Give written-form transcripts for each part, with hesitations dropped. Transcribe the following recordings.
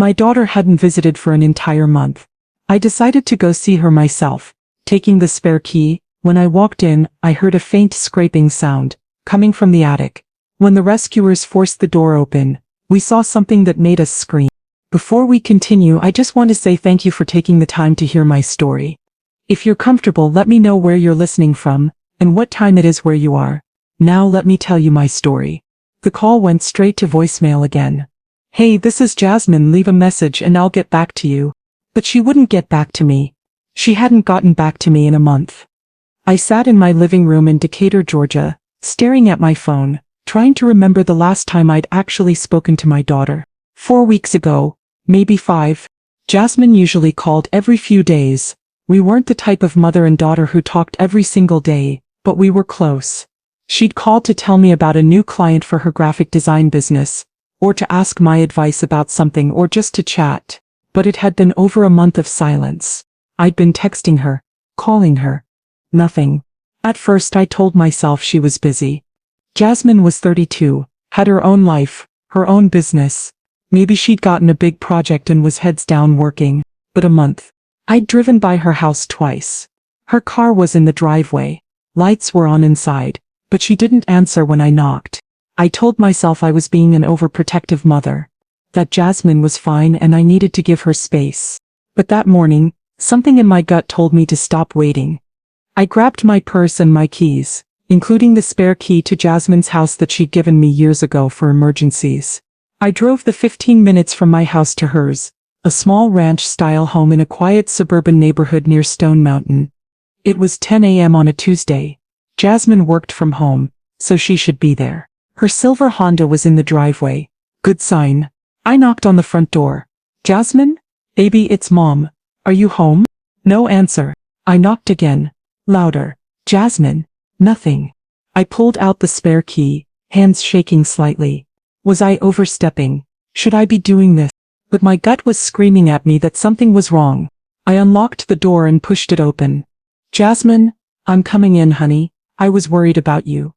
My daughter hadn't visited for an entire month. I decided to go see her myself, taking the spare key. When I walked in, I heard a faint scraping sound, coming from the attic. When the rescuers forced the door open, we saw something that made us scream. Before we continue, I just want to say thank you for taking the time to hear my story. If you're comfortable, let me know where you're listening from, and what time it is where you are. Now let me tell you my story. The call went straight to voicemail again. Hey, this is Jasmine, leave a message and I'll get back to you. But she wouldn't get back to me. She hadn't gotten back to me in a month. I sat in my living room in Decatur, Georgia, staring at my phone, trying to remember the last time I'd actually spoken to my daughter. 4 weeks ago, maybe 5. Jasmine usually called every few days. We weren't the type of mother and daughter who talked every single day, but we were close. She'd called to tell me about a new client for her graphic design business, or to ask my advice about something, or just to chat. But it had been over a month of silence. I'd been texting her, calling her. Nothing. At first I told myself she was busy. Jasmine was 32, had her own life, her own business. Maybe she'd gotten a big project and was heads down working. But a month. I'd driven by her house twice. Her car was in the driveway. Lights were on inside, but she didn't answer when I knocked. I told myself I was being an overprotective mother. That Jasmine was fine and I needed to give her space. But that morning, something in my gut told me to stop waiting. I grabbed my purse and my keys, including the spare key to Jasmine's house that she'd given me years ago for emergencies. I drove the 15 minutes from my house to hers, a small ranch-style home in a quiet suburban neighborhood near Stone Mountain. It was 10 a.m. on a Tuesday. Jasmine worked from home, so she should be there. Her silver Honda was in the driveway. Good sign. I knocked on the front door. Jasmine? Baby, it's Mom. Are you home? No answer. I knocked again. Louder. Jasmine. Nothing. I pulled out the spare key, hands shaking slightly. Was I overstepping? Should I be doing this? But my gut was screaming at me that something was wrong. I unlocked the door and pushed it open. Jasmine, I'm coming in, honey. I was worried about you.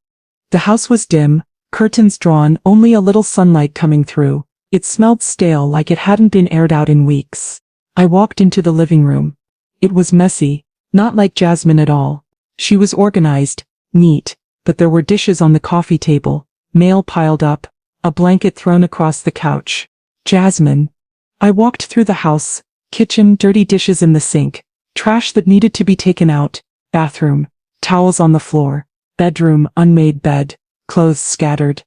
The house was dim, curtains drawn, only a little sunlight coming through. It smelled stale, like it hadn't been aired out in weeks. I walked into the living room. It was messy, not like Jasmine at all. She was organized, neat, but there were dishes on the coffee table, mail piled up, a blanket thrown across the couch. Jasmine. I walked through the house, kitchen, dirty dishes in the sink, trash that needed to be taken out, bathroom, towels on the floor, bedroom, unmade bed, clothes scattered.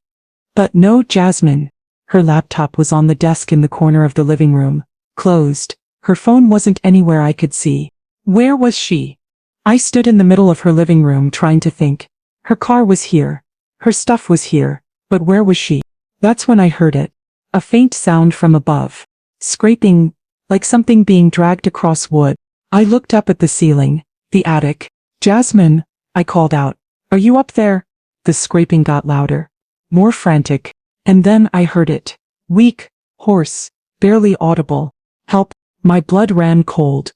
But no Jasmine. Her laptop was on the desk in the corner of the living room, closed. Her phone wasn't anywhere I could see. Where was she? I stood in the middle of her living room trying to think. Her car was here. Her stuff was here. But where was she? That's when I heard it. A faint sound from above. Scraping, like something being dragged across wood. I looked up at the ceiling, the attic. Jasmine, I called out. Are you up there? The scraping got louder. More frantic. And then I heard it. Weak, hoarse, barely audible. Help. My blood ran cold.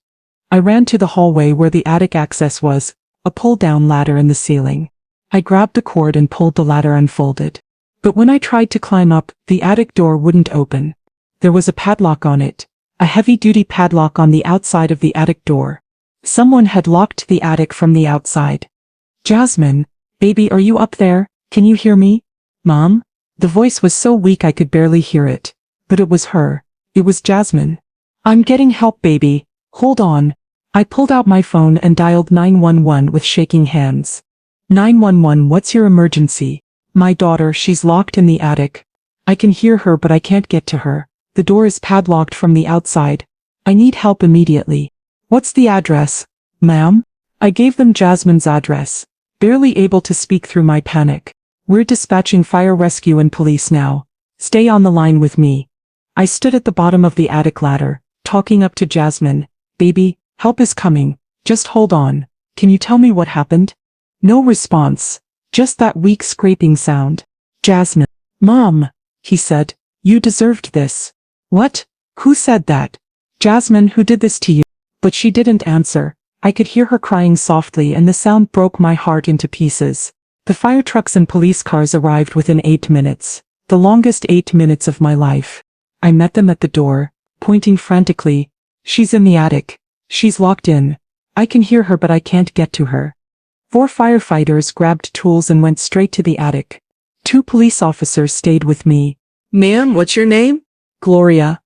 I ran to the hallway where the attic access was, a pull-down ladder in the ceiling. I grabbed the cord and pulled the ladder unfolded. But when I tried to climb up, the attic door wouldn't open. There was a padlock on it, a heavy-duty padlock on the outside of the attic door. Someone had locked the attic from the outside. Jasmine, baby, are you up there? Can you hear me? Mom? The voice was so weak I could barely hear it. But it was her. It was Jasmine. I'm getting help, baby. Hold on. I pulled out my phone and dialed 911 with shaking hands. 911, what's your emergency? My daughter, she's locked in the attic. I can hear her but I can't get to her. The door is padlocked from the outside. I need help immediately. What's the address? Ma'am? I gave them Jasmine's address, barely able to speak through my panic. We're dispatching fire rescue and police now. Stay on the line with me. I stood at the bottom of the attic ladder, talking up to Jasmine. Baby, help is coming. Just hold on. Can you tell me what happened? No response. Just that weak scraping sound. Jasmine. Mom, he said. You deserved this. What? Who said that? Jasmine, who did this to you? But she didn't answer. I could hear her crying softly and the sound broke my heart into pieces. The fire trucks and police cars arrived within 8 minutes. The longest 8 minutes of my life. I met them at the door. pointing frantically. She's in the attic. She's locked in. I can hear her but I can't get to her. 4 firefighters grabbed tools and went straight to the attic. 2 police officers stayed with me. Ma'am, what's your name? Gloria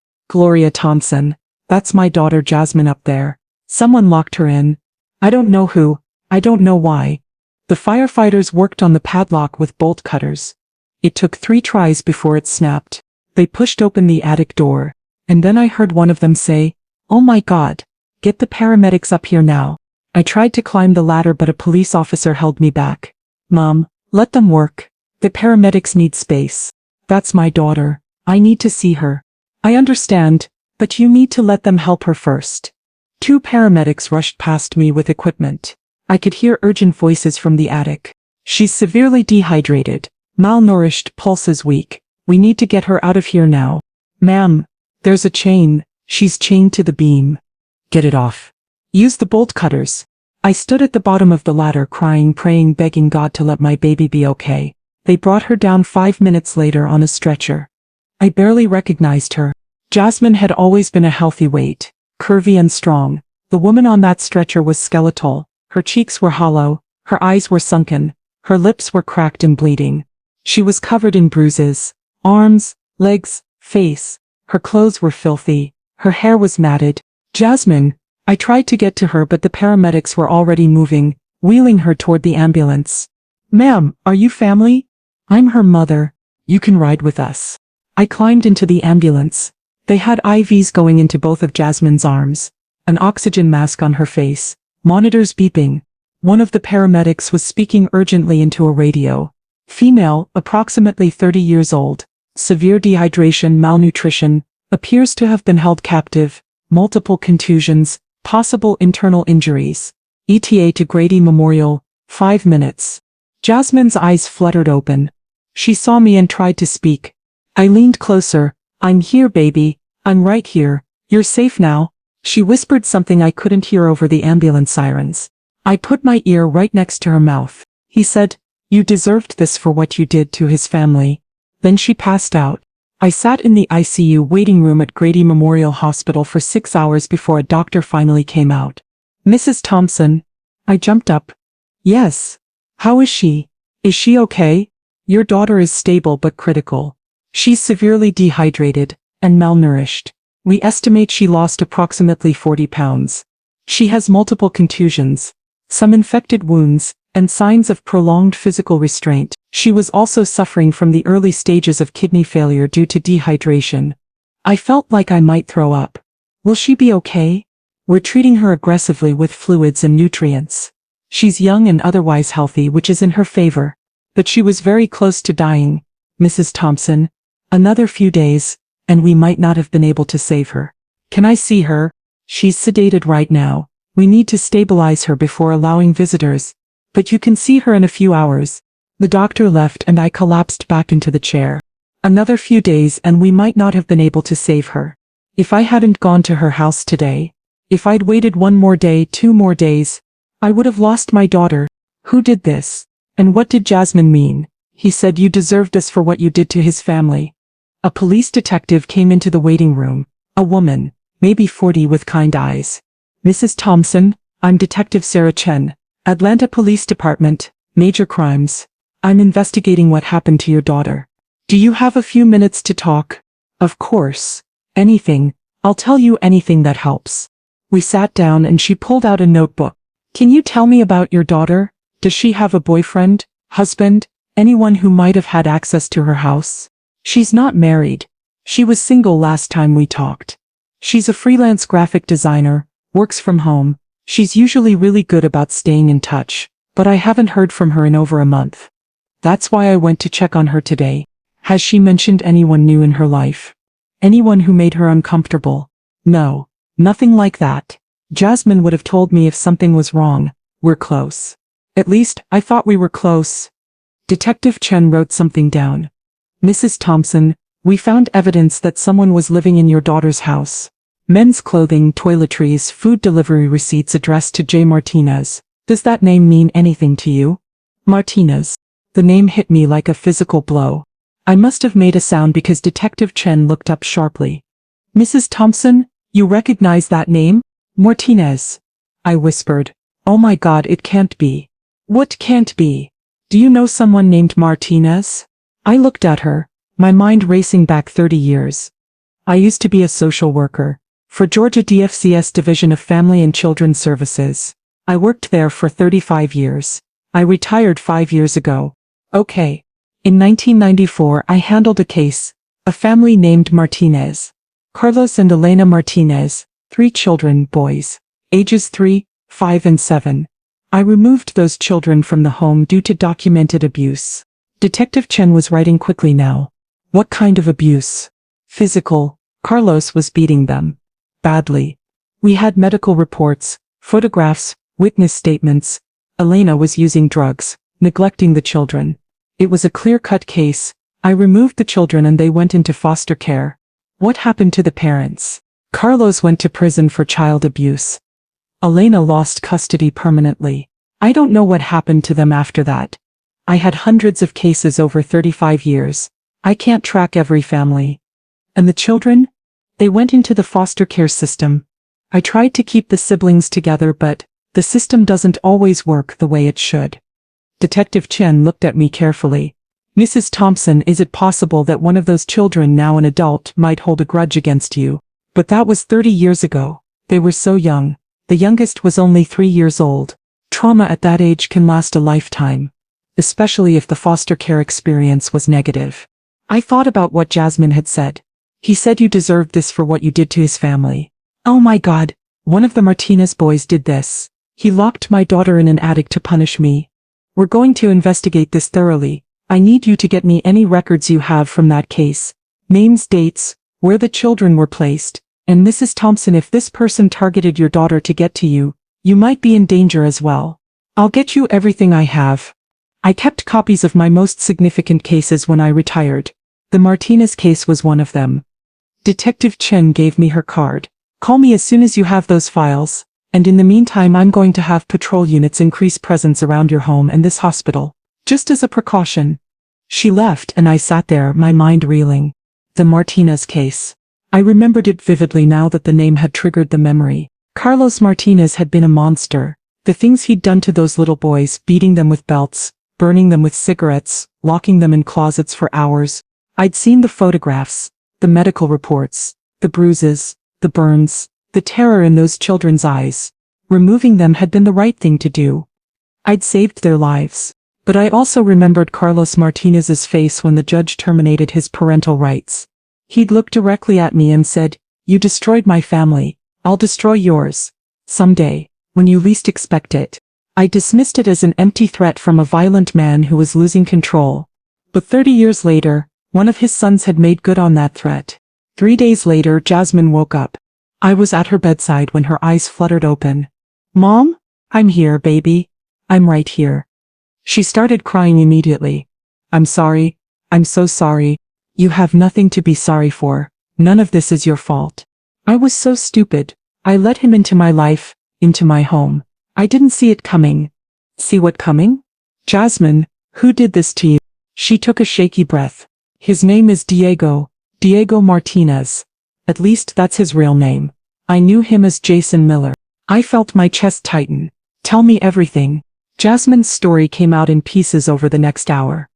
Thompson. That's my daughter Jasmine up there. Someone locked her in. I don't know who. I don't know why. The firefighters worked on the padlock with bolt cutters. It took 3 tries before it snapped. They pushed open the attic door. And then I heard one of them say, "Oh my God. Get the paramedics up here now." I tried to climb the ladder but a police officer held me back. "Mom, let them work. The paramedics need space. That's my daughter. I need to see her." "I understand, but you need to let them help her first." 2 paramedics rushed past me with equipment. I could hear urgent voices from the attic. "She's severely dehydrated, malnourished, pulses weak. We need to get her out of here now." "Ma'am, there's a chain. She's chained to the beam." "Get it off. Use the bolt cutters." I stood at the bottom of the ladder crying, praying, begging God to let my baby be okay. They brought her down 5 minutes later on a stretcher. I barely recognized her. Jasmine had always been a healthy weight, curvy and strong. The woman on that stretcher was skeletal. Her cheeks were hollow, her eyes were sunken, her lips were cracked and bleeding. She was covered in bruises, arms, legs, face. Her clothes were filthy. Her hair was matted. "Jasmine." I tried to get to her but the paramedics were already moving, wheeling her toward the ambulance. "Ma'am, are you family?" "I'm her mother. You can ride with us." I climbed into the ambulance. They had IVs going into both of Jasmine's arms, an oxygen mask on her face, monitors beeping. One of the paramedics was speaking urgently into a radio. "Female, approximately 30 years old, severe dehydration, malnutrition, appears to have been held captive, multiple contusions, possible internal injuries. ETA to Grady Memorial, 5 minutes. Jasmine's eyes fluttered open. She saw me and tried to speak. I leaned closer. "I'm here, baby. I'm right here. You're safe now." She whispered something I couldn't hear over the ambulance sirens. I put my ear right next to her mouth. He said, "You deserved this for what you did to his family." Then she passed out. I sat in the ICU waiting room at Grady Memorial Hospital for 6 hours before a doctor finally came out. "Mrs. Thompson." I jumped up. "Yes. How is she? Is she okay?" "Your daughter is stable but critical. She's severely dehydrated and malnourished. We estimate she lost approximately 40 pounds. She has multiple contusions, some infected wounds, and signs of prolonged physical restraint. She was also suffering from the early stages of kidney failure due to dehydration. I felt like I might throw up. Will she be okay? We're treating her aggressively with fluids and nutrients. She's young and otherwise healthy, which is in her favor. But she was very close to dying, Mrs. Thompson. Another few days, and we might not have been able to save her. Can I see her? She's sedated right now. We need to stabilize her before allowing visitors. But you can see her in a few hours." The doctor left and I collapsed back into the chair. Another few days and we might not have been able to save her. If I hadn't gone to her house today, if I'd waited 1 more day, 2 more days, I would have lost my daughter. Who did this? And what did Jasmine mean? He said you deserved this for what you did to his family. A police detective came into the waiting room, a woman, maybe 40 with kind eyes. "Mrs. Thompson, I'm Detective Sarah Chen, Atlanta Police Department, Major Crimes. I'm investigating what happened to your daughter. Do you have a few minutes to talk?" "Of course. Anything. I'll tell you anything that helps." We sat down and she pulled out a notebook. "Can you tell me about your daughter? Does she have a boyfriend, husband, anyone who might have had access to her house?" "She's not married. She was single last time we talked. She's a freelance graphic designer, works from home. She's usually really good about staying in touch, but I haven't heard from her in over a month. That's why I went to check on her today. Has she mentioned anyone new in her life? Anyone who made her uncomfortable?" "No, nothing like that. Jasmine would have told me if something was wrong. We're close. At least, I thought we were close." Detective Chen wrote something down. "Mrs. Thompson, we found evidence that someone was living in your daughter's house. Men's clothing, toiletries, food delivery receipts addressed to J. Martinez. Does that name mean anything to you?" "Martinez." The name hit me like a physical blow. I must have made a sound because Detective Chen looked up sharply. Mrs. Thompson, you recognize that name? Martinez. I whispered. Oh my God, it can't be. What can't be? Do you know someone named Martinez? I looked at her, my mind racing back 30 years. I used to be a social worker for Georgia DFCS Division of Family and Children's Services. I worked there for 35 years. I retired 5 years ago. Okay. In 1994, I handled a case, a family named Martinez. Carlos and Elena Martinez, 3 children, boys, ages 3, 5 and 7. I removed those children from the home due to documented abuse. Detective Chen was writing quickly now. What kind of abuse? Physical. Carlos was beating them. Badly. We had medical reports, photographs, witness statements. Elena was using drugs, neglecting the children. It was a clear-cut case. I removed the children and they went into foster care. What happened to the parents? Carlos went to prison for child abuse. Elena lost custody permanently. I don't know what happened to them after that. I had hundreds of cases over 35 years. I can't track every family. And the children? They went into the foster care system. I tried to keep the siblings together, but the system doesn't always work the way it should. Detective Chen looked at me carefully. Mrs. Thompson, is it possible that one of those children, now an adult, might hold a grudge against you? But that was 30 years ago. They were so young. The youngest was only 3 years old. Trauma at that age can last a lifetime, especially if the foster care experience was negative. I thought about what Jasmine had said. He said you deserved this for what you did to his family. Oh my God, one of the Martinez boys did this. He locked my daughter in an attic to punish me. We're going to investigate this thoroughly. I need you to get me any records you have from that case. Names, dates, where the children were placed. And Mrs. Thompson, if this person targeted your daughter to get to you, you might be in danger as well. I'll get you everything I have. I kept copies of my most significant cases when I retired. The Martinez case was one of them. Detective Chen gave me her card. Call me as soon as you have those files, and in the meantime I'm going to have patrol units increase presence around your home and this hospital, just as a precaution. She left and I sat there, my mind reeling. The Martinez case. I remembered it vividly now that the name had triggered the memory. Carlos Martinez had been a monster. The things he'd done to those little boys, beating them with belts, burning them with cigarettes, locking them in closets for hours. I'd seen the photographs, the medical reports, the bruises, the burns, the terror in those children's eyes. Removing them had been the right thing to do. I'd saved their lives. But I also remembered Carlos Martinez's face when the judge terminated his parental rights. He'd looked directly at me and said, "You destroyed my family. I'll destroy yours. Someday, when you least expect it." I dismissed it as an empty threat from a violent man who was losing control. But 30 years later, one of his sons had made good on that threat. 3 days later, Jasmine woke up. I was at her bedside when her eyes fluttered open. "Mom? I'm here, baby. I'm right here." She started crying immediately. "I'm sorry. I'm so sorry. You have nothing to be sorry for. None of this is your fault. I was so stupid. I let him into my life, into my home. I didn't see it coming." "See what coming?" "Jasmine, who did this to you?" She took a shaky breath. "His name is Diego Martinez. At least that's his real name. I knew him as Jason Miller." I felt my chest tighten. "Tell me everything." Jasmine's story came out in pieces over the next hour.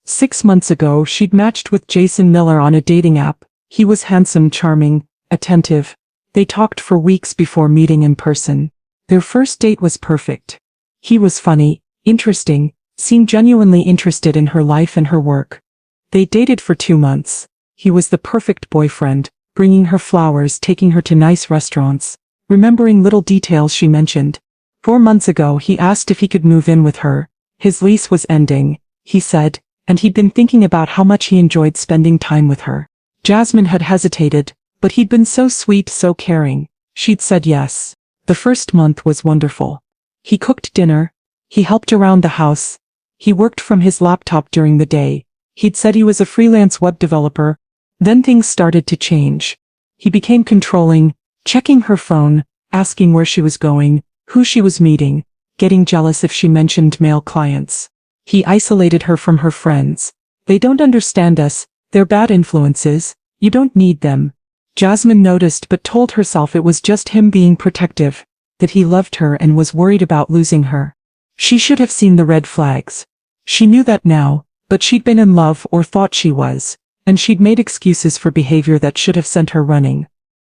6 months ago, she'd matched with Jason Miller on a dating app. He was handsome, charming, attentive. They talked for weeks before meeting in person. Their first date was perfect. He was funny, interesting, seemed genuinely interested in her life and her work. They dated for 2 months. He was the perfect boyfriend, bringing her flowers, taking her to nice restaurants, remembering little details she mentioned. 4 months ago, he asked if he could move in with her. His lease was ending, he said, and he'd been thinking about how much he enjoyed spending time with her. Jasmine had hesitated, but he'd been so sweet, so caring. She'd said yes. The first month was wonderful. He cooked dinner. He helped around the house. He worked from his laptop during the day. He'd said he was a freelance web developer. Then things started to change. He became controlling, checking her phone, asking where she was going, who she was meeting, getting jealous if she mentioned male clients. He isolated her from her friends. "They don't understand us. They're bad influences. You don't need them." Jasmine noticed but told herself it was just him being protective, that he loved her and was worried about losing her. She should have seen the red flags. She knew that now, but she'd been in love or thought she was, and she'd made excuses for behavior that should have sent her running.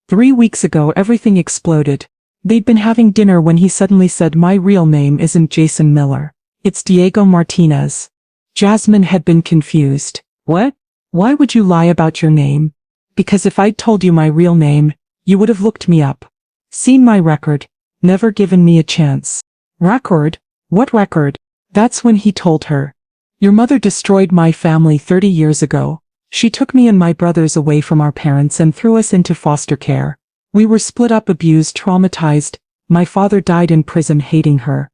3 weeks ago everything exploded. They'd been having dinner when he suddenly said, "My real name isn't Jason Miller. It's Diego Martinez." Jasmine had been confused. "What? Why would you lie about your name?" "Because if I'd told you my real name, you would have looked me up. Seen my record, never given me a chance." "Record? What record?" That's when he told her. "Your mother destroyed my family 30 years ago. She took me and my brothers away from our parents and threw us into foster care. We were split up, abused, traumatized. My father died in prison hating her.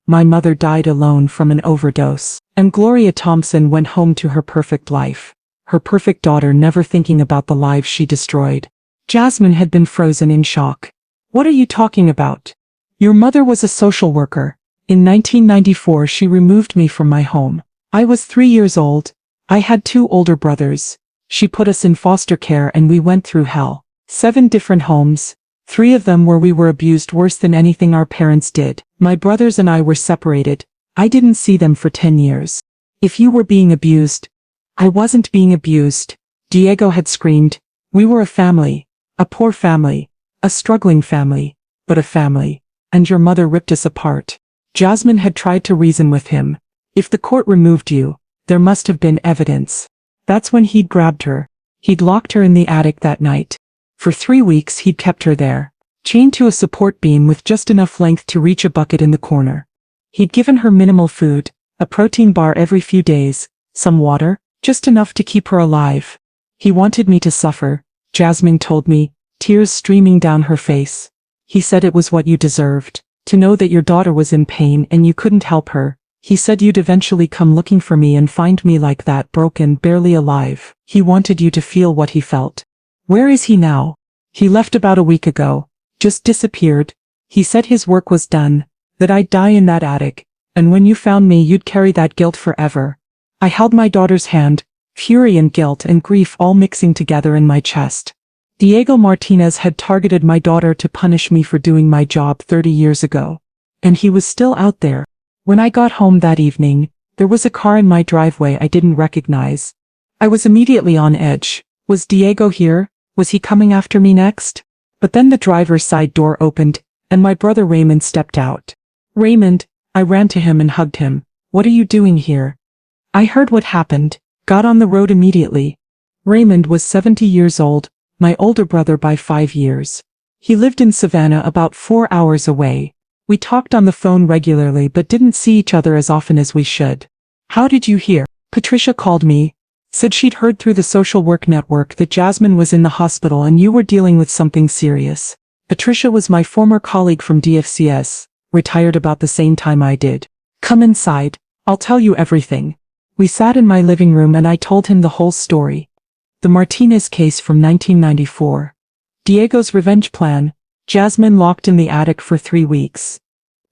My mother died alone from an overdose. And Gloria Thompson went home to her perfect life. Her perfect daughter, never thinking about the lives she destroyed." Jasmine had been frozen in shock. "What are you talking about? Your mother was a social worker. In 1994 she removed me from my home. I was 3 years old. I had 2 older brothers. She put us in foster care and we went through hell. 7 different homes, 3 of them where we were abused worse than anything our parents did. My brothers and I were separated. I didn't see them for 10 years. If you were being abused, I wasn't being abused," Diego had screamed. "We were a family, a poor family, a struggling family, but a family, and your mother ripped us apart." Jasmine had tried to reason with him. If the court removed you, there must have been evidence. That's when he'd grabbed her. He'd locked her in the attic that night. For 3 weeks he'd kept her there, chained to a support beam with just enough length to reach a bucket in the corner. He'd given her minimal food, a protein bar every few days, some water, just enough to keep her alive. "He wanted me to suffer," Jasmine told me, tears streaming down her face. "He said it was what you deserved, to know that your daughter was in pain and you couldn't help her. He said you'd eventually come looking for me and find me like that, broken, barely alive. He wanted you to feel what he felt." "Where is he now?" "He left about a week ago. Just disappeared. He said his work was done, that I'd die in that attic, and when you found me you'd carry that guilt forever." I held my daughter's hand, fury and guilt and grief all mixing together in my chest. Diego Martinez had targeted my daughter to punish me for doing my job 30 years ago. And he was still out there. When I got home that evening, there was a car in my driveway I didn't recognize. I was immediately on edge. Was Diego here? Was he coming after me next? But then the driver's side door opened, and my brother Raymond stepped out. "Raymond," I ran to him and hugged him. "What are you doing here?" I heard what happened, got on the road immediately. Raymond was 70 years old, my older brother by 5 years. He lived in Savannah about 4 hours away. We talked on the phone regularly but didn't see each other as often as we should. "How did you hear?" "Patricia called me. Said she'd heard through the social work network that Jasmine was in the hospital and you were dealing with something serious." Patricia was my former colleague from DFCS, retired about the same time I did. "Come inside. I'll tell you everything." We sat in my living room and I told him the whole story. The Martinez case from 1994. Diego's revenge plan. Jasmine locked in the attic for 3 weeks.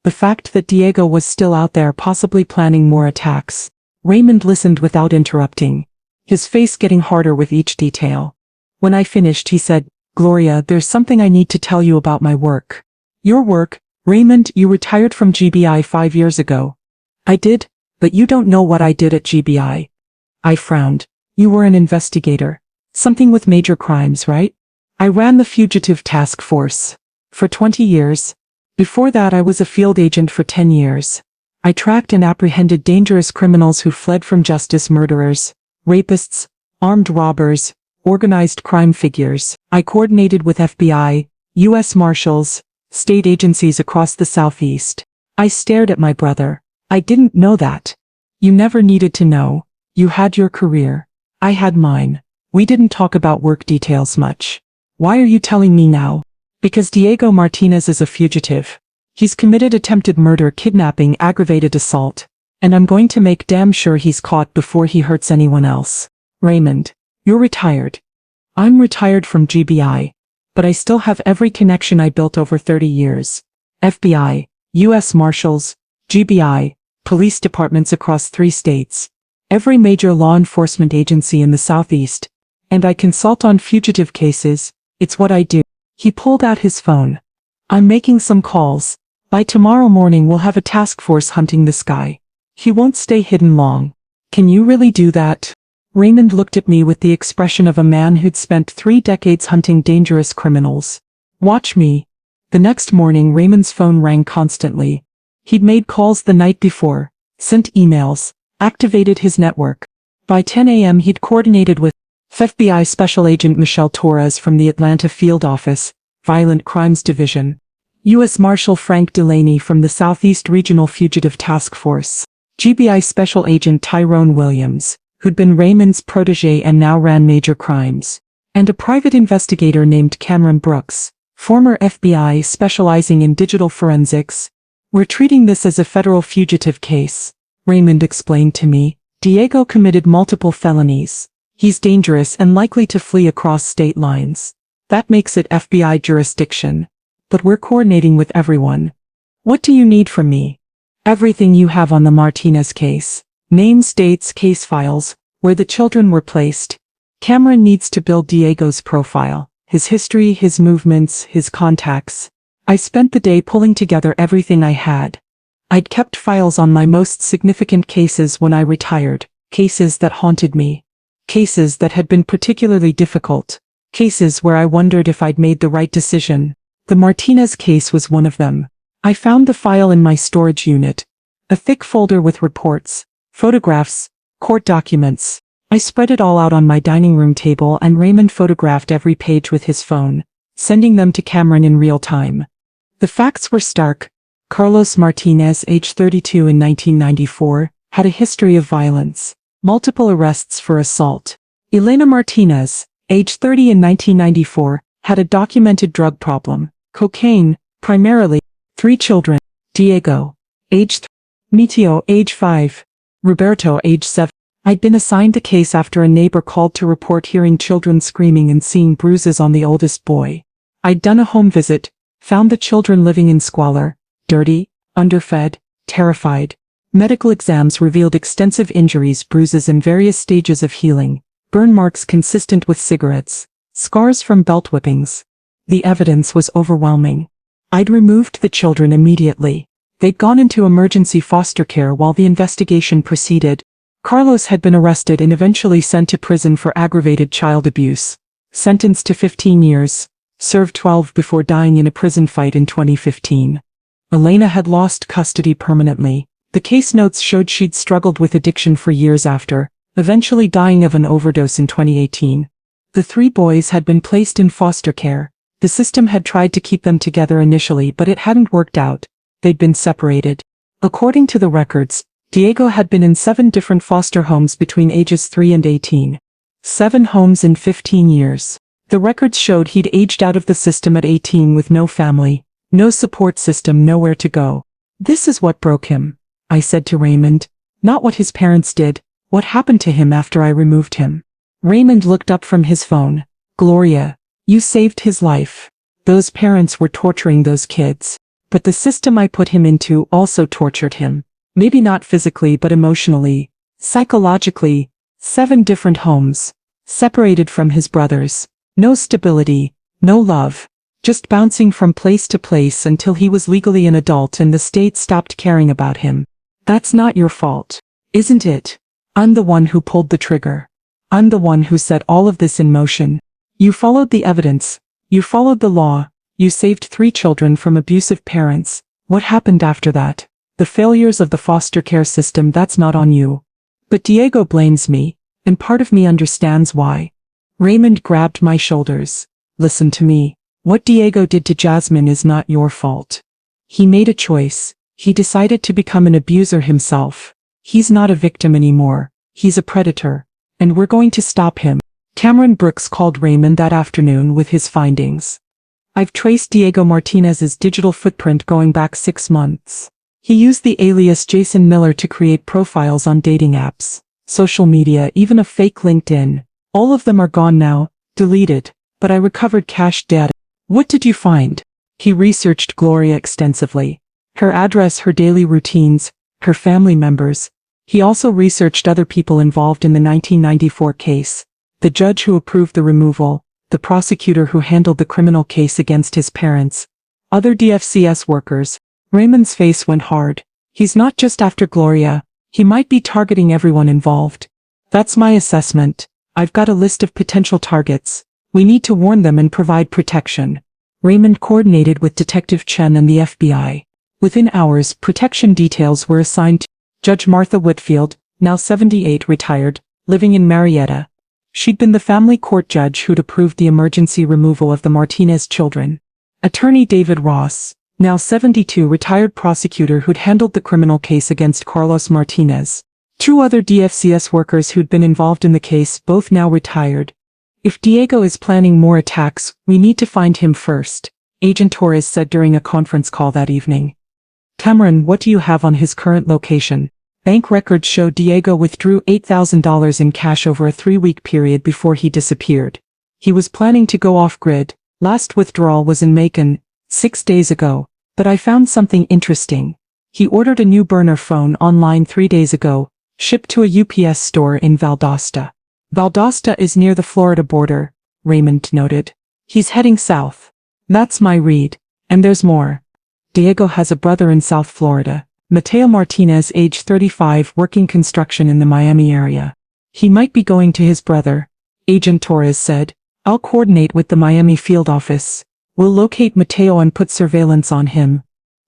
The fact that Diego was still out there possibly planning more attacks. Raymond listened without interrupting, his face getting harder with each detail. When I finished he said, "Gloria, there's something I need to tell you about my work." "Your work?" "Raymond, you retired from GBI 5 years ago." "I did, but you don't know what I did at GBI." I frowned. "You were an investigator. Something with major crimes, right?" "I ran the fugitive task force. For 20 years. Before that I was a field agent for 10 years. I tracked and apprehended dangerous criminals who fled from justice, murderers, rapists, armed robbers, organized crime figures. I coordinated with FBI, U.S. Marshals, state agencies across the Southeast." I stared at my brother. "I didn't know that." "You never needed to know. You had your career. I had mine. We didn't talk about work details much." "Why are you telling me now?" "Because Diego Martinez is a fugitive. He's committed attempted murder, kidnapping, aggravated assault. And I'm going to make damn sure he's caught before he hurts anyone else." "Raymond, you're retired." "I'm retired from GBI. But I still have every connection I built over 30 years. FBI, U.S. Marshals, GBI, police departments across 3 states. Every major law enforcement agency in the Southeast. And I consult on fugitive cases, It's what I do. He pulled out his phone. I'm making some calls. By tomorrow morning we'll have a task force hunting this guy. He won't stay hidden long. Can you really do that? Raymond looked at me with the expression of a man who'd spent 3 decades hunting dangerous criminals. Watch me. The next morning Raymond's phone rang constantly. He'd made calls the night before, sent emails, activated his network. By 10 a.m. he'd coordinated with FBI Special Agent Michelle Torres from the Atlanta Field Office, Violent Crimes Division, U.S. Marshal Frank Delaney from the Southeast Regional Fugitive Task Force, GBI Special Agent Tyrone Williams, who'd been Raymond's protege and now ran major crimes, and a private investigator named Cameron Brooks, former FBI specializing in digital forensics. We're treating this as a federal fugitive case, Raymond explained to me. Diego committed multiple felonies. He's dangerous and likely to flee across state lines. That makes it FBI jurisdiction. But we're coordinating with everyone. What do you need from me? Everything you have on the Martinez case. Names, dates, case files, where the children were placed. Cameron needs to build Diego's profile, his history, his movements, his contacts. I spent the day pulling together everything I had. I'd kept files on my most significant cases when I retired, cases that haunted me. Cases that had been particularly difficult. Cases where I wondered if I'd made the right decision. The Martinez case was one of them. I found the file in my storage unit. A thick folder with reports, photographs, court documents. I spread it all out on my dining room table and Raymond photographed every page with his phone, sending them to Cameron in real time. The facts were stark. Carlos Martinez, age 32 in 1994, had a history of violence, multiple arrests for assault. Elena Martinez, age 30 in 1994, had a documented drug problem, cocaine, primarily. 3 children, Diego, age 3, Mitio, age 5, Roberto, age 7. I'd been assigned the case after a neighbor called to report hearing children screaming and seeing bruises on the oldest boy. I'd done a home visit, found the children living in squalor, dirty, underfed, terrified. Medical exams revealed extensive injuries, bruises in various stages of healing, burn marks consistent with cigarettes, scars from belt whippings. The evidence was overwhelming. I'd removed the children immediately. They'd gone into emergency foster care while the investigation proceeded. Carlos had been arrested and eventually sent to prison for aggravated child abuse. Sentenced to 15 years, served 12 before dying in a prison fight in 2015. Elena had lost custody permanently. The case notes showed she'd struggled with addiction for years after, eventually dying of an overdose in 2018. The 3 boys had been placed in foster care. The system had tried to keep them together initially, but it hadn't worked out. They'd been separated. According to the records, Diego had been in 7 different foster homes between ages 3 and 18. 7 homes in 15 years. The records showed he'd aged out of the system at 18 with no family, no support system, nowhere to go. This is what broke him, I said to Raymond. Not what his parents did, what happened to him after I removed him. Raymond looked up from his phone. Gloria, you saved his life. Those parents were torturing those kids. But the system I put him into also tortured him. Maybe not physically but emotionally, psychologically. 7 different homes. Separated from his brothers. No stability, no love. Just bouncing from place to place until he was legally an adult and the state stopped caring about him. That's not your fault, isn't it? I'm the one who pulled the trigger. I'm the one who set all of this in motion. You followed the evidence. You followed the law. You saved 3 children from abusive parents. What happened after that? The failures of the foster care system, that's not on you. But Diego blames me, and part of me understands why. Raymond grabbed my shoulders. Listen to me. What Diego did to Jasmine is not your fault. He made a choice. He decided to become an abuser himself. He's not a victim anymore. He's a predator. And we're going to stop him. Cameron Brooks called Raymond that afternoon with his findings. I've traced Diego Martinez's digital footprint going back 6 months. He used the alias Jason Miller to create profiles on dating apps, social media, even a fake LinkedIn. All of them are gone now, deleted, but I recovered cached data. What did you find? He researched Gloria extensively. Her address, her daily routines, her family members. He also researched other people involved in the 1994 case. The judge who approved the removal, the prosecutor who handled the criminal case against his parents. Other DFCS workers. Raymond's face went hard. He's not just after Gloria. He might be targeting everyone involved. That's my assessment. I've got a list of potential targets. We need to warn them and provide protection. Raymond coordinated with Detective Chen and the FBI. Within hours, protection details were assigned to Judge Martha Whitfield, now 78, retired, living in Marietta. She'd been the family court judge who'd approved the emergency removal of the Martinez children. Attorney David Ross, now 72, retired prosecutor who'd handled the criminal case against Carlos Martinez. Two other DFCS workers who'd been involved in the case, both now retired. If Diego is planning more attacks, we need to find him first, Agent Torres said during a conference call that evening. Cameron, what do you have on his current location? Bank records show Diego withdrew $8,000 in cash over a 3-week period before he disappeared. He was planning to go off-grid. Last withdrawal was in Macon, 6 days ago, but I found something interesting. He ordered a new burner phone online 3 days ago, shipped to a UPS store in Valdosta. Valdosta is near the Florida border, Raymond noted. He's heading south. That's my read. And there's more. Diego has a brother in South Florida, Mateo Martinez, age 35, working construction in the Miami area. He might be going to his brother, Agent Torres said. I'll coordinate with the Miami field office. We'll locate Mateo and put surveillance on him.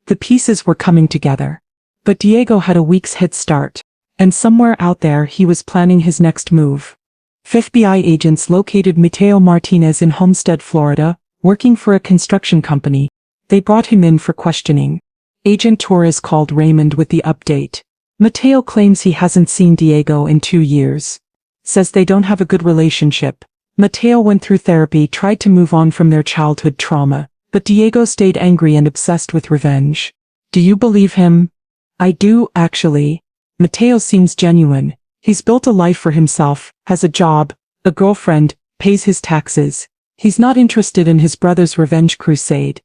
The pieces were coming together. But Diego had a week's head start. And somewhere out there he was planning his next move. FBI agents located Mateo Martinez in Homestead, Florida, working for a construction company. They brought him in for questioning. Agent Torres called Raymond with the update. Mateo claims he hasn't seen Diego in 2 years. Says they don't have a good relationship. Mateo went through therapy, tried to move on from their childhood trauma, but Diego stayed angry and obsessed with revenge. Do you believe him? I do, actually. Mateo seems genuine. He's built a life for himself, has a job, a girlfriend, pays his taxes. He's not interested in his brother's revenge crusade.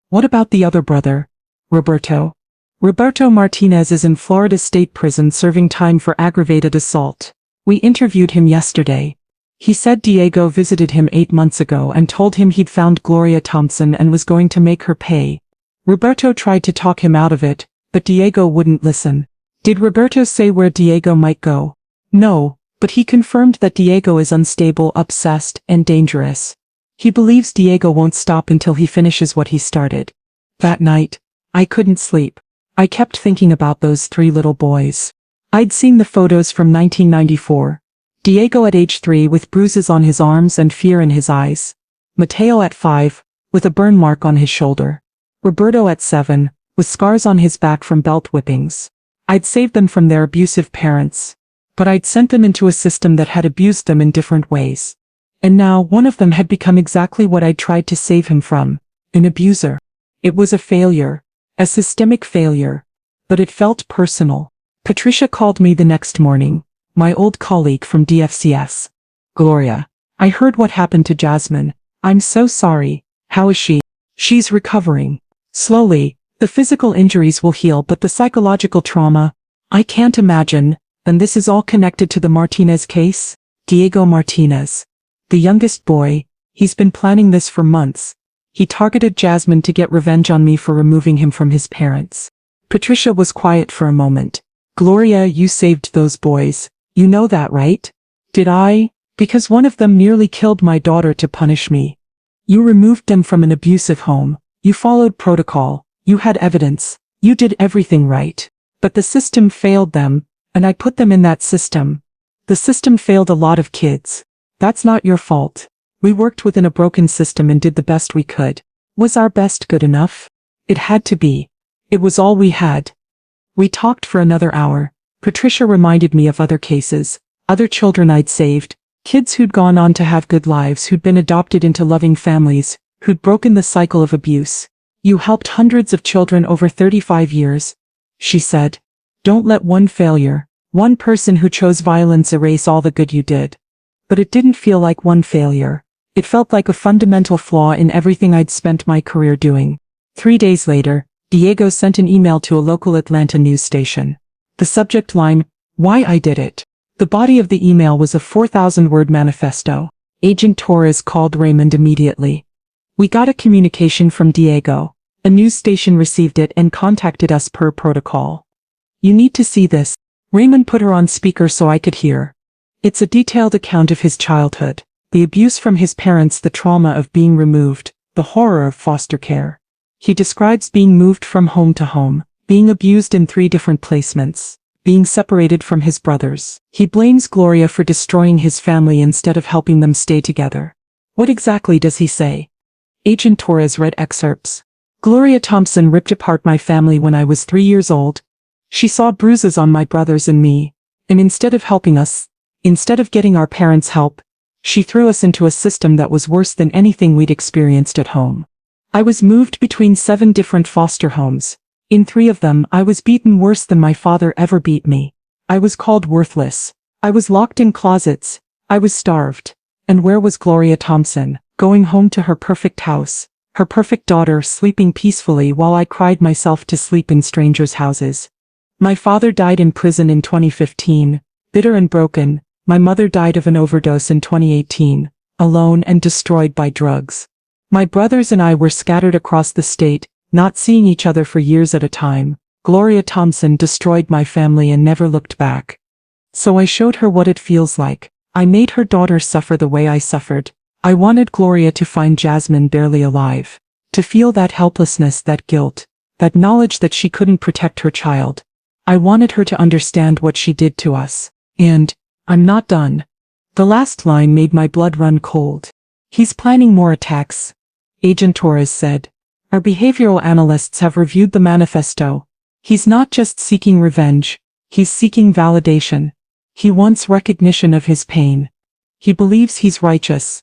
What about the other brother? Roberto. Roberto Martinez is in Florida State Prison serving time for aggravated assault. We interviewed him yesterday. He said Diego visited him 8 months ago and told him he'd found Gloria Thompson and was going to make her pay. Roberto tried to talk him out of it, but Diego wouldn't listen. Did Roberto say where Diego might go? No, but he confirmed that Diego is unstable, obsessed, and dangerous. He believes Diego won't stop until he finishes what he started. That night, I couldn't sleep. I kept thinking about those 3 little boys. I'd seen the photos from 1994. Diego at age 3 with bruises on his arms and fear in his eyes. Mateo at 5, with a burn mark on his shoulder. Roberto at 7, with scars on his back from belt whippings. I'd saved them from their abusive parents. But I'd sent them into a system that had abused them in different ways. And now one of them had become exactly what I'd tried to save him from, an abuser. It was a failure, a systemic failure. But it felt personal. Patricia called me the next morning, my old colleague from DFCS. Gloria, I heard what happened to Jasmine. I'm so sorry. How is she? She's recovering. Slowly. The physical injuries will heal, but the psychological trauma, I can't imagine. And this is all connected to the Martinez case? Diego Martinez. The youngest boy, he's been planning this for months. He targeted Jasmine to get revenge on me for removing him from his parents. Patricia was quiet for a moment. Gloria, you saved those boys. You know that, right? Did I? Because one of them nearly killed my daughter to punish me. You removed them from an abusive home. You followed protocol. You had evidence. You did everything right. But the system failed them. And I put them in that system. The system failed a lot of kids. That's not your fault. We worked within a broken system and did the best we could. Was our best good enough? It had to be. It was all we had. We talked for another hour. Patricia reminded me of other cases, other children I'd saved, kids who'd gone on to have good lives, who'd been adopted into loving families, who'd broken the cycle of abuse. You helped hundreds of children over 35 years. She said. Don't let one failure, one person who chose violence erase all the good you did. But it didn't feel like one failure. It felt like a fundamental flaw in everything I'd spent my career doing. 3 days later, Diego sent an email to a local Atlanta news station. The subject line, Why I Did It. The body of the email was a 4,000-word manifesto. Agent Torres called Raymond immediately. We got a communication from Diego. A news station received it and contacted us per protocol. You need to see this. Raymond put her on speaker so I could hear. It's a detailed account of his childhood, the abuse from his parents, the trauma of being removed, the horror of foster care. He describes being moved from home to home, being abused in 3 different placements, being separated from his brothers. He blames Gloria for destroying his family instead of helping them stay together. What exactly does he say? Agent Torres read excerpts. Gloria Thompson ripped apart my family when I was 3 years old. She saw bruises on my brothers and me, and instead of helping us, instead of getting our parents help, she threw us into a system that was worse than anything we'd experienced at home. I was moved between 7 different foster homes. In 3 of them, I was beaten worse than my father ever beat me. I was called worthless. I was locked in closets. I was starved. And where was Gloria Thompson, going home to her perfect house, her perfect daughter sleeping peacefully while I cried myself to sleep in strangers' houses? My father died in prison in 2015, bitter and broken. My mother died of an overdose in 2018, alone and destroyed by drugs. My brothers and I were scattered across the state, not seeing each other for years at a time. Gloria Thompson destroyed my family and never looked back. So I showed her what it feels like. I made her daughter suffer the way I suffered. I wanted Gloria to find Jasmine barely alive, to feel that helplessness, that guilt, that knowledge that she couldn't protect her child. I wanted her to understand what she did to us. And I'm not done. The last line made my blood run cold. He's planning more attacks, Agent Torres said. Our behavioral analysts have reviewed the manifesto. He's not just seeking revenge. He's seeking validation. He wants recognition of his pain. He believes he's righteous.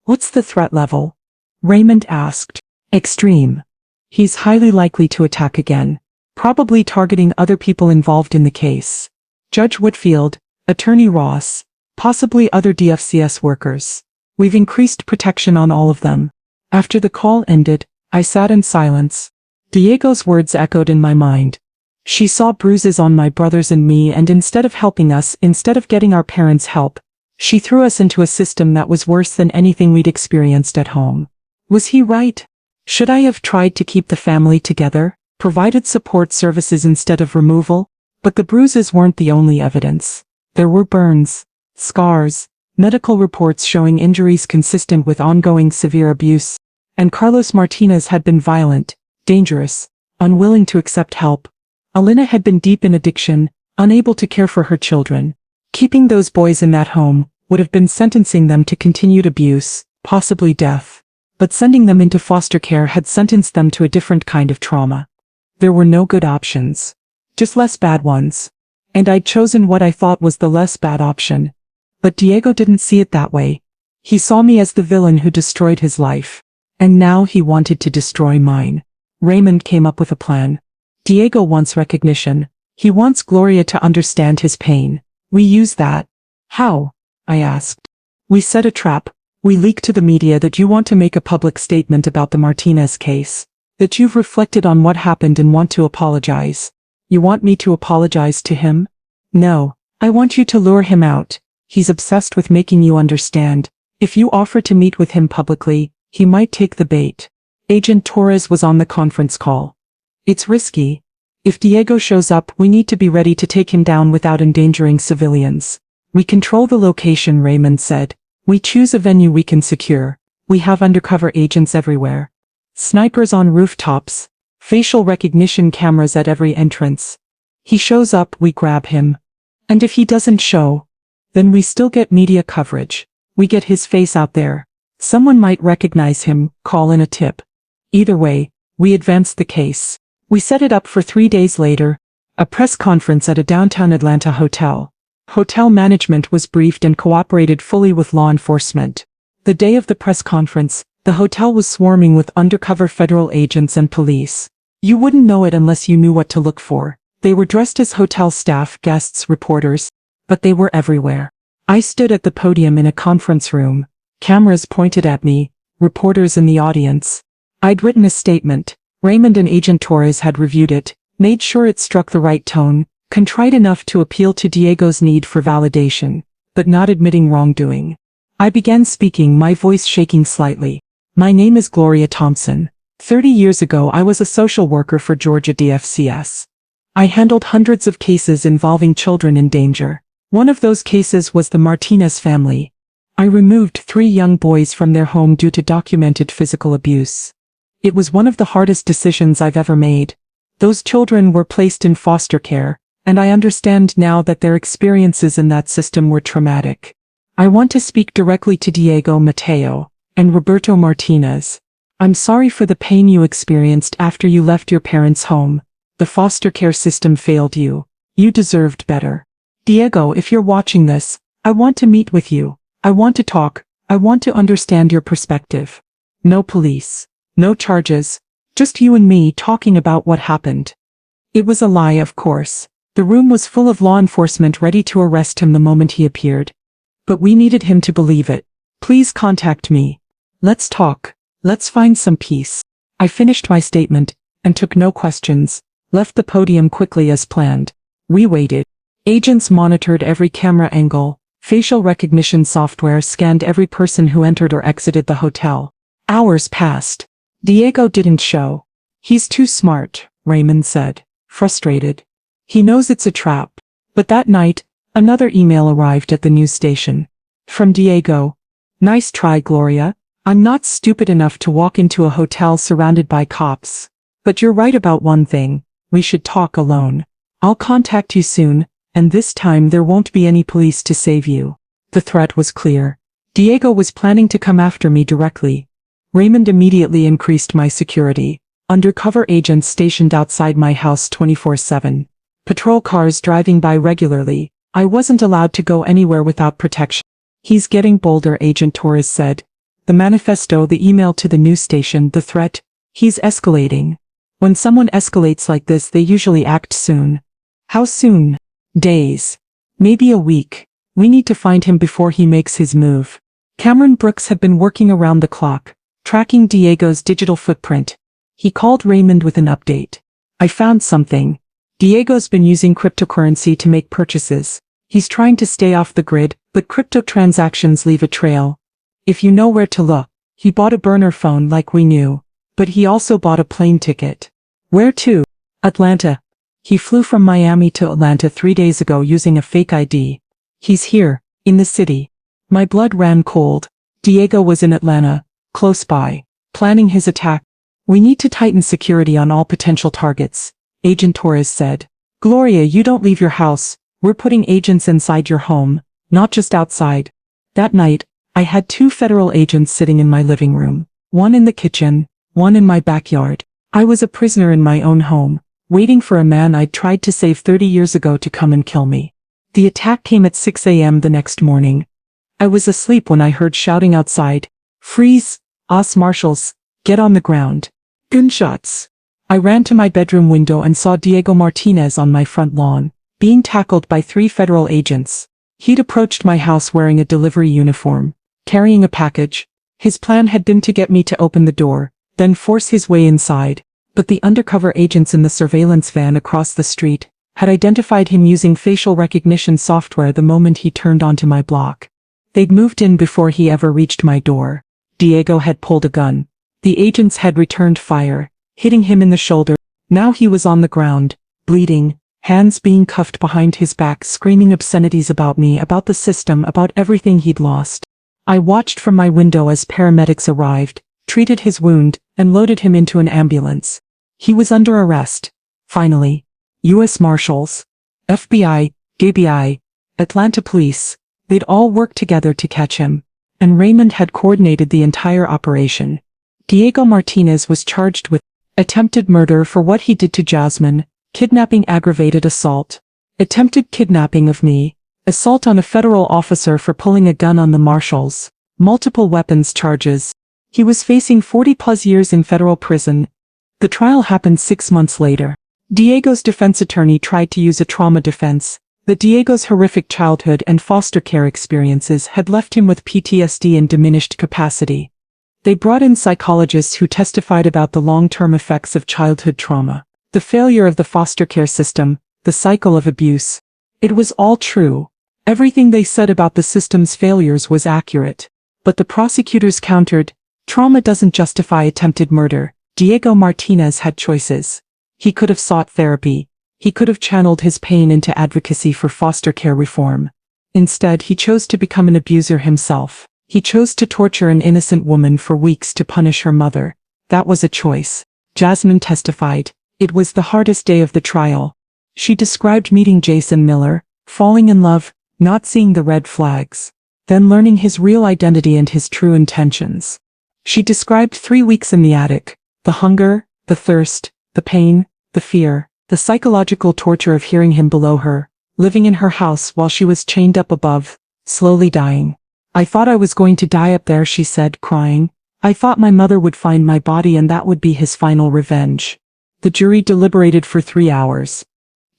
What's the threat level? Raymond asked. Extreme. He's highly likely to attack again, probably targeting other people involved in the case. Judge Whitfield, Attorney Ross, possibly other DFCS workers. We've increased protection on all of them. After the call ended, I sat in silence. Diego's words echoed in my mind. She saw bruises on my brothers and me, and instead of helping us, instead of getting our parents help, she threw us into a system that was worse than anything we'd experienced at home. Was he right? Should I have tried to keep the family together, provided support services instead of removal? But the bruises weren't the only evidence. There were burns, scars, medical reports showing injuries consistent with ongoing severe abuse. And Carlos Martinez had been violent, dangerous, unwilling to accept help. Alina had been deep in addiction, unable to care for her children. Keeping those boys in that home would have been sentencing them to continued abuse, possibly death. But sending them into foster care had sentenced them to a different kind of trauma. There were no good options, just less bad ones. And I'd chosen what I thought was the less bad option. But Diego didn't see it that way. He saw me as the villain who destroyed his life. And now he wanted to destroy mine. Raymond came up with a plan. Diego wants recognition. He wants Gloria to understand his pain. We use that. How? I asked. We set a trap. We leak to the media that you want to make a public statement about the Martinez case. That you've reflected on what happened and want to apologize. You want me to apologize to him? No. I want you to lure him out. He's obsessed with making you understand. If you offer to meet with him publicly, he might take the bait. Agent Torres was on the conference call. It's risky. If Diego shows up, we need to be ready to take him down without endangering civilians. We control the location, Raymond said. We choose a venue we can secure. We have undercover agents everywhere. Snipers on rooftops. Facial recognition cameras at every entrance. He shows up, we grab him. And if he doesn't show, then we still get media coverage. We get his face out there. Someone might recognize him, call in a tip. Either way, we advance the case. We set it up for 3 days later, a press conference at a downtown Atlanta hotel. Hotel management was briefed and cooperated fully with law enforcement. The day of the press conference, the hotel was swarming with undercover federal agents and police. You wouldn't know it unless you knew what to look for. They were dressed as hotel staff, guests, reporters, but they were everywhere. I stood at the podium in a conference room. Cameras pointed at me, reporters in the audience. I'd written a statement. Raymond and Agent Torres had reviewed it, made sure it struck the right tone, contrite enough to appeal to Diego's need for validation, but not admitting wrongdoing. I began speaking, my voice shaking slightly. My name is Gloria Thompson. 30 years ago I was a social worker for Georgia DFCS. I handled hundreds of cases involving children in danger. One of those cases was the Martinez family. I removed 3 young boys from their home due to documented physical abuse. It was one of the hardest decisions I've ever made. Those children were placed in foster care, and I understand now that their experiences in that system were traumatic. I want to speak directly to Diego Mateo and Roberto Martinez. I'm sorry for the pain you experienced after you left your parents' home. The foster care system failed you. You deserved better. Diego, if you're watching this, I want to meet with you. I want to talk. I want to understand your perspective. No police. No charges. Just you and me talking about what happened. It was a lie, of course. The room was full of law enforcement ready to arrest him the moment he appeared. But we needed him to believe it. Please contact me. Let's talk. Let's find some peace. I finished my statement and took no questions, left the podium quickly as planned. We waited. Agents monitored every camera angle. Facial recognition software scanned every person who entered or exited the hotel. Hours passed. Diego didn't show. He's too smart, Raymond said, frustrated. He knows it's a trap. But that night, another email arrived at the news station. From Diego. Nice try, Gloria. I'm not stupid enough to walk into a hotel surrounded by cops. But you're right about one thing. We should talk alone. I'll contact you soon, and this time there won't be any police to save you. The threat was clear. Diego was planning to come after me directly. Raymond immediately increased my security. Undercover agents stationed outside my house 24/7. Patrol cars driving by regularly. I wasn't allowed to go anywhere without protection. He's getting bolder, Agent Torres said. The manifesto, the email to the news station, the threat. He's escalating. When someone escalates like this, they usually act soon. How soon? Days. Maybe a week. We need to find him before he makes his move. Cameron Brooks had been working around the clock, tracking Diego's digital footprint. He called Raymond with an update. I found something. Diego's been using cryptocurrency to make purchases. He's trying to stay off the grid, but crypto transactions leave a trail. If you know where to look. He bought a burner phone like we knew. But he also bought a plane ticket. Where to? Atlanta. He flew from Miami to Atlanta 3 days ago using a fake ID. He's here, in the city. My blood ran cold. Diego was in Atlanta, close by, planning his attack. We need to tighten security on all potential targets, Agent Torres said. Gloria, you don't leave your house. We're putting agents inside your home, not just outside. That night, I had 2 federal agents sitting in my living room, one in the kitchen, one in my backyard. I was a prisoner in my own home, waiting for a man I'd tried to save 30 years ago to come and kill me. The attack came at 6 a.m. the next morning. I was asleep when I heard shouting outside. Freeze! Us marshals! Get on the ground! Gunshots! I ran to my bedroom window and saw Diego Martinez on my front lawn, being tackled by 3 federal agents. He'd approached my house wearing a delivery uniform, carrying a package. His plan had been to get me to open the door, then force his way inside. But the undercover agents in the surveillance van across the street had identified him using facial recognition software the moment he turned onto my block. They'd moved in before he ever reached my door. Diego had pulled a gun. The agents had returned fire, hitting him in the shoulder. Now he was on the ground, bleeding, hands being cuffed behind his back, screaming obscenities about me, about the system, about everything he'd lost. I watched from my window as paramedics arrived, treated his wound, and loaded him into an ambulance. He was under arrest. Finally. U.S. Marshals, FBI, KBI, Atlanta Police, they'd all worked together to catch him. And Raymond had coordinated the entire operation. Diego Martinez was charged with attempted murder for what he did to Jasmine, kidnapping, aggravated assault, attempted kidnapping of me, assault on a federal officer for pulling a gun on the marshals, multiple weapons charges. He was facing 40+ years in federal prison. The trial happened 6 months later. Diego's defense attorney tried to use a trauma defense, that Diego's horrific childhood and foster care experiences had left him with PTSD and diminished capacity. They brought in psychologists who testified about the long-term effects of childhood trauma, the failure of the foster care system, the cycle of abuse. It was all true. Everything they said about the system's failures was accurate. But the prosecutors countered, trauma doesn't justify attempted murder. Diego Martinez had choices. He could have sought therapy. He could have channeled his pain into advocacy for foster care reform. Instead, he chose to become an abuser himself. He chose to torture an innocent woman for weeks to punish her mother. That was a choice. Jasmine testified. It was the hardest day of the trial. She described meeting Jason Miller, falling in love, not seeing the red flags, then learning his real identity and his true intentions. She described 3 weeks in the attic, the hunger, the thirst, the pain, the fear, the psychological torture of hearing him below her, living in her house while she was chained up above, slowly dying. I thought I was going to die up there, she said, crying. I thought my mother would find my body and that would be his final revenge. The jury deliberated for 3 hours.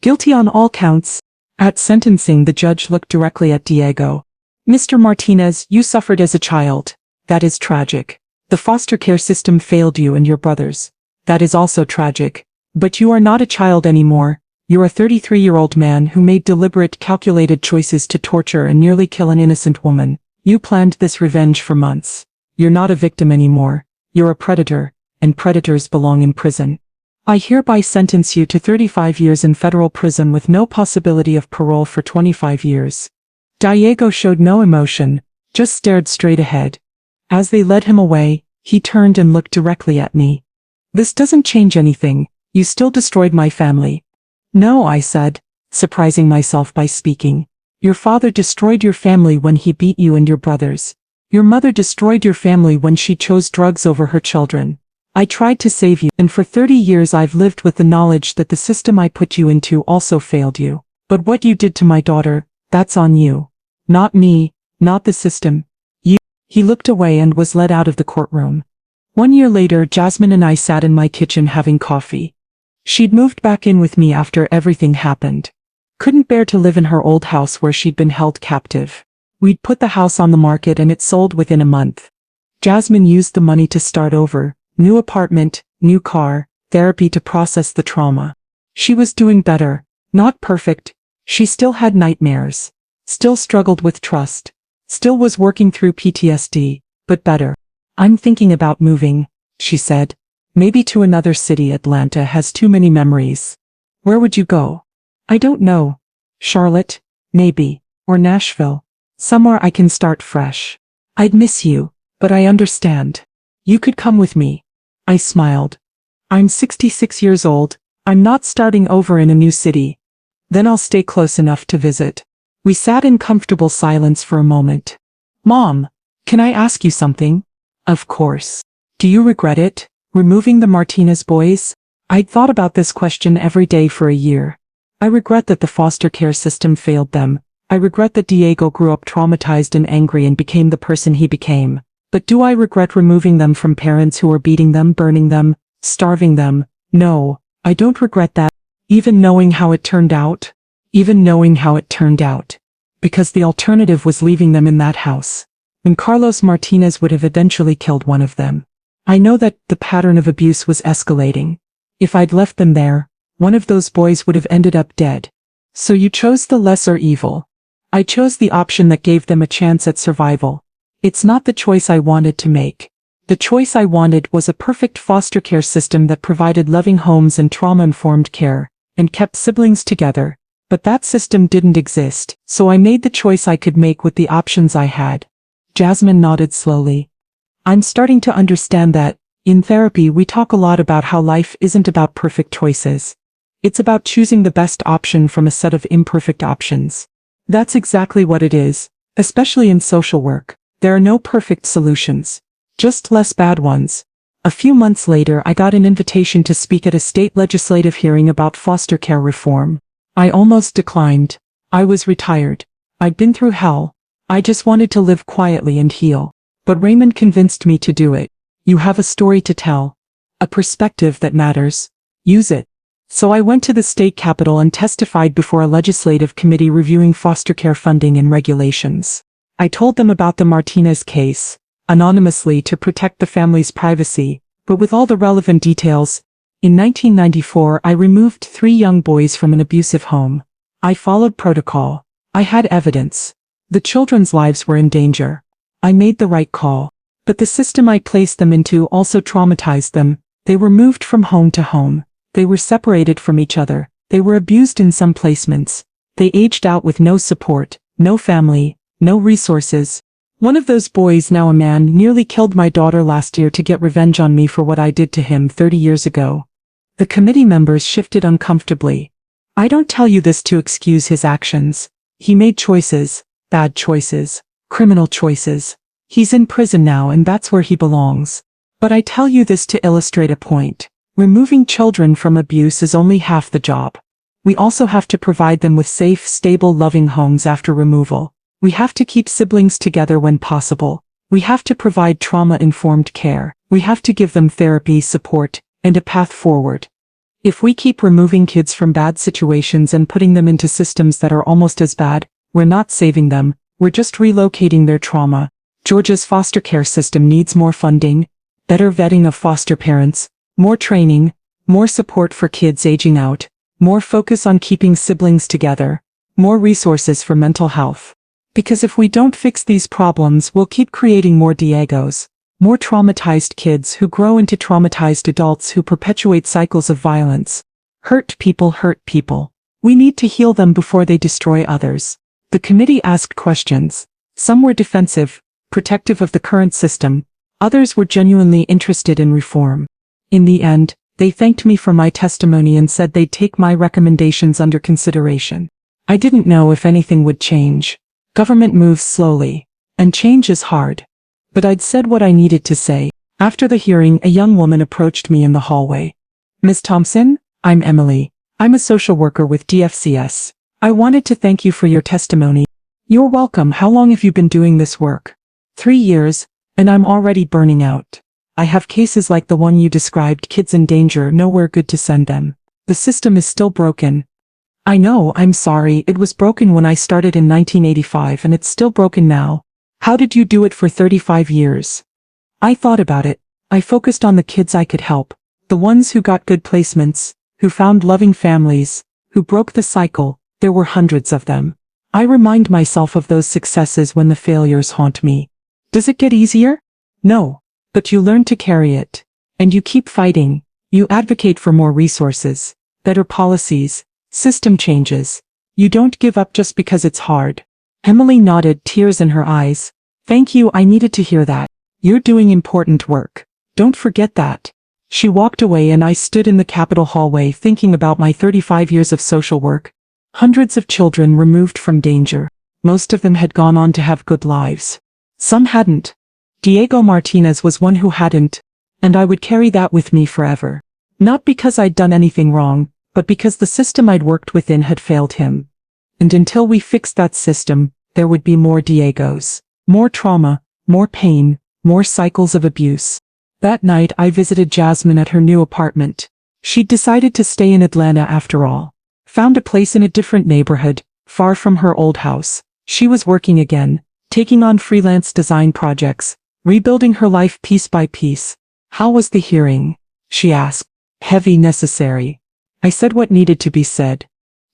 Guilty on all counts. At sentencing, the judge looked directly at Diego. Mr. Martinez, you suffered as a child. That is tragic. The foster care system failed you and your brothers. That is also tragic. But you are not a child anymore. You're a 33-year-old man who made deliberate, calculated choices to torture and nearly kill an innocent woman. You planned this revenge for months. You're not a victim anymore. You're a predator, and predators belong in prison. I hereby sentence you to 35 years in federal prison with no possibility of parole for 25 years. Diego showed no emotion, just stared straight ahead. As they led him away, he turned and looked directly at me. This doesn't change anything. You still destroyed my family. No, I said, surprising myself by speaking. Your father destroyed your family when he beat you and your brothers. Your mother destroyed your family when she chose drugs over her children. I tried to save you, and for 30 years I've lived with the knowledge that the system I put you into also failed you. But what you did to my daughter, that's on you. Not me, not the system. You. He looked away and was led out of the courtroom. 1 year later, Jasmine and I sat in my kitchen having coffee. She'd moved back in with me after everything happened. Couldn't bear to live in her old house where she'd been held captive. We'd put the house on the market and it sold within a month. Jasmine used the money to start over. New apartment, new car, therapy to process the trauma. She was doing better, not perfect. She still had nightmares, still struggled with trust, still was working through PTSD, but better. I'm thinking about moving, she said. Maybe to another city. Atlanta has too many memories. Where would you go? I don't know. Charlotte, maybe, or Nashville. Somewhere I can start fresh. I'd miss you, but I understand. You could come with me. I smiled. I'm 66 years old. I'm not starting over in a new city. Then I'll stay close enough to visit. We sat in comfortable silence for a moment. Mom, can I ask you something? Of course. Do you regret it, removing the Martinez boys? I'd thought about this question every day for a year. I regret that the foster care system failed them. I regret that Diego grew up traumatized and angry and became the person he became. But do I regret removing them from parents who were beating them, burning them, starving them? No, I don't regret that, even knowing how it turned out. Because the alternative was leaving them in that house. And Carlos Martinez would have eventually killed one of them. I know that the pattern of abuse was escalating. If I'd left them there, one of those boys would have ended up dead. So you chose the lesser evil. I chose the option that gave them a chance at survival. It's not the choice I wanted to make. The choice I wanted was a perfect foster care system that provided loving homes and trauma-informed care, and kept siblings together. But that system didn't exist, so I made the choice I could make with the options I had. Jasmine nodded slowly. I'm starting to understand that, in therapy we talk a lot about how life isn't about perfect choices. It's about choosing the best option from a set of imperfect options. That's exactly what it is, especially in social work. There are no perfect solutions, just less bad ones. A few months later, I got an invitation to speak at a state legislative hearing about foster care reform. I almost declined. I was retired. I'd been through hell. I just wanted to live quietly and heal. But Raymond convinced me to do it. You have a story to tell, a perspective that matters. Use it. So I went to the state capitol and testified before a legislative committee reviewing foster care funding and regulations. I told them about the Martinez case, anonymously to protect the family's privacy, but with all the relevant details. In 1994, I removed 3 young boys from an abusive home. I followed protocol. I had evidence. The children's lives were in danger. I made the right call. But the system I placed them into also traumatized them. They were moved from home to home. They were separated from each other. They were abused in some placements. They aged out with no support, no family, no resources. One of those boys, now a man, nearly killed my daughter last year to get revenge on me for what I did to him 30 years ago. The committee members shifted uncomfortably. I don't tell you this to excuse his actions. He made choices, bad choices, criminal choices. He's in prison now and that's where he belongs. But I tell you this to illustrate a point. Removing children from abuse is only half the job. We also have to provide them with safe, stable, loving homes after removal. We have to keep siblings together when possible. We have to provide trauma-informed care. We have to give them therapy, support, and a path forward. If we keep removing kids from bad situations and putting them into systems that are almost as bad, we're not saving them, we're just relocating their trauma. Georgia's foster care system needs more funding, better vetting of foster parents, more training, more support for kids aging out, more focus on keeping siblings together, more resources for mental health. Because if we don't fix these problems, we'll keep creating more Diegos, more traumatized kids who grow into traumatized adults who perpetuate cycles of violence. Hurt people hurt people. We need to heal them before they destroy others. The committee asked questions. Some were defensive, protective of the current system. Others were genuinely interested in reform. In the end, they thanked me for my testimony and said they'd take my recommendations under consideration. I didn't know if anything would change. Government moves slowly, and change is hard. But I'd said what I needed to say. After the hearing, a young woman approached me in the hallway. "Ms. Thompson, I'm Emily. I'm a social worker with DFCS. I wanted to thank you for your testimony." "You're welcome. How long have you been doing this work?" 3 years, and I'm already burning out. I have cases like the one you described, kids in danger, nowhere good to send them. The system is still broken. I know, I'm sorry, it was broken when I started in 1985 and it's still broken now. How did you do it for 35 years? I thought about it. I focused on the kids I could help. The ones who got good placements, who found loving families, who broke the cycle. There were hundreds of them. I remind myself of those successes when the failures haunt me. Does it get easier? No. But you learn to carry it. And you keep fighting. You advocate for more resources, better policies, system changes. You don't give up just because it's hard. Emily nodded, tears in her eyes. Thank you, I needed to hear that. You're doing important work. Don't forget that. She walked away and I stood in the Capitol hallway thinking about my 35 years of social work. Hundreds of children removed from danger. Most of them had gone on to have good lives. Some hadn't. Diego Martinez was one who hadn't, and I would carry that with me forever. Not because I'd done anything wrong, but because the system I'd worked within had failed him. And until we fixed that system, there would be more Diegos, more trauma, more pain, more cycles of abuse. That night I visited Jasmine at her new apartment. She'd decided to stay in Atlanta after all. Found a place in a different neighborhood, far from her old house. She was working again, taking on freelance design projects, rebuilding her life piece by piece. How was the hearing? She asked. Heavy, necessary. I said what needed to be said.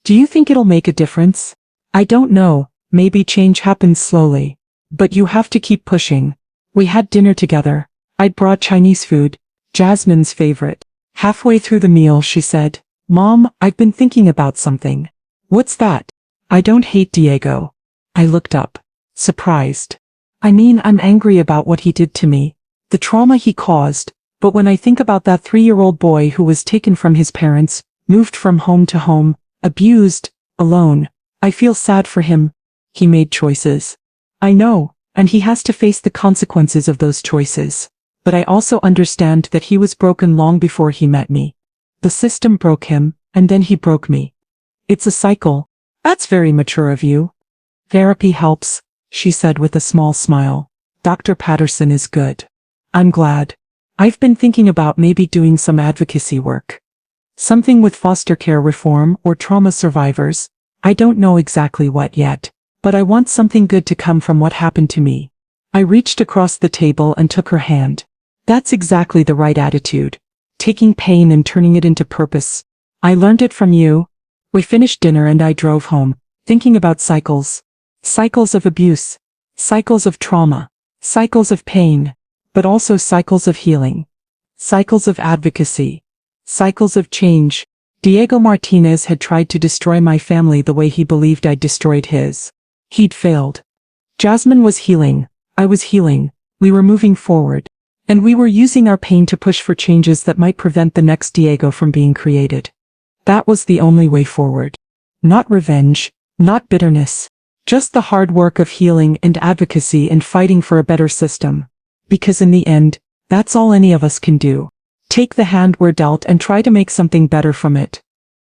Do you think it'll make a difference? I don't know, maybe change happens slowly. But you have to keep pushing. We had dinner together. I'd brought Chinese food, Jasmine's favorite. Halfway through the meal she said, Mom, I've been thinking about something. What's that? I don't hate Diego. I looked up, surprised. I mean, I'm angry about what he did to me, the trauma he caused, but when I think about that 3-year-old boy who was taken from his parents, moved from home to home, abused, alone, I feel sad for him. He made choices. I know, and he has to face the consequences of those choices. But I also understand that he was broken long before he met me. The system broke him, and then he broke me. It's a cycle. That's very mature of you. Therapy helps, she said with a small smile. Dr. Patterson is good. I'm glad. I've been thinking about maybe doing some advocacy work. Something with foster care reform or trauma survivors. I don't know exactly what yet, but I want something good to come from what happened to me. I reached across the table and took her hand. That's exactly the right attitude. Taking pain and turning it into purpose. I learned it from you. We finished dinner and I drove home. thinking about cycles. Cycles of abuse, cycles of trauma, cycles of pain, but also cycles of healing, cycles of advocacy, cycles of change. Diego Martinez had tried to destroy my family the way he believed I'd destroyed his. He'd failed. Jasmine was healing, I was healing, we were moving forward, and we were using our pain to push for changes that might prevent the next Diego from being created. That was the only way forward. Not revenge, not bitterness, just the hard work of healing and advocacy and fighting for a better system. Because in the end, that's all any of us can do. Take the hand we're dealt and try to make something better from it.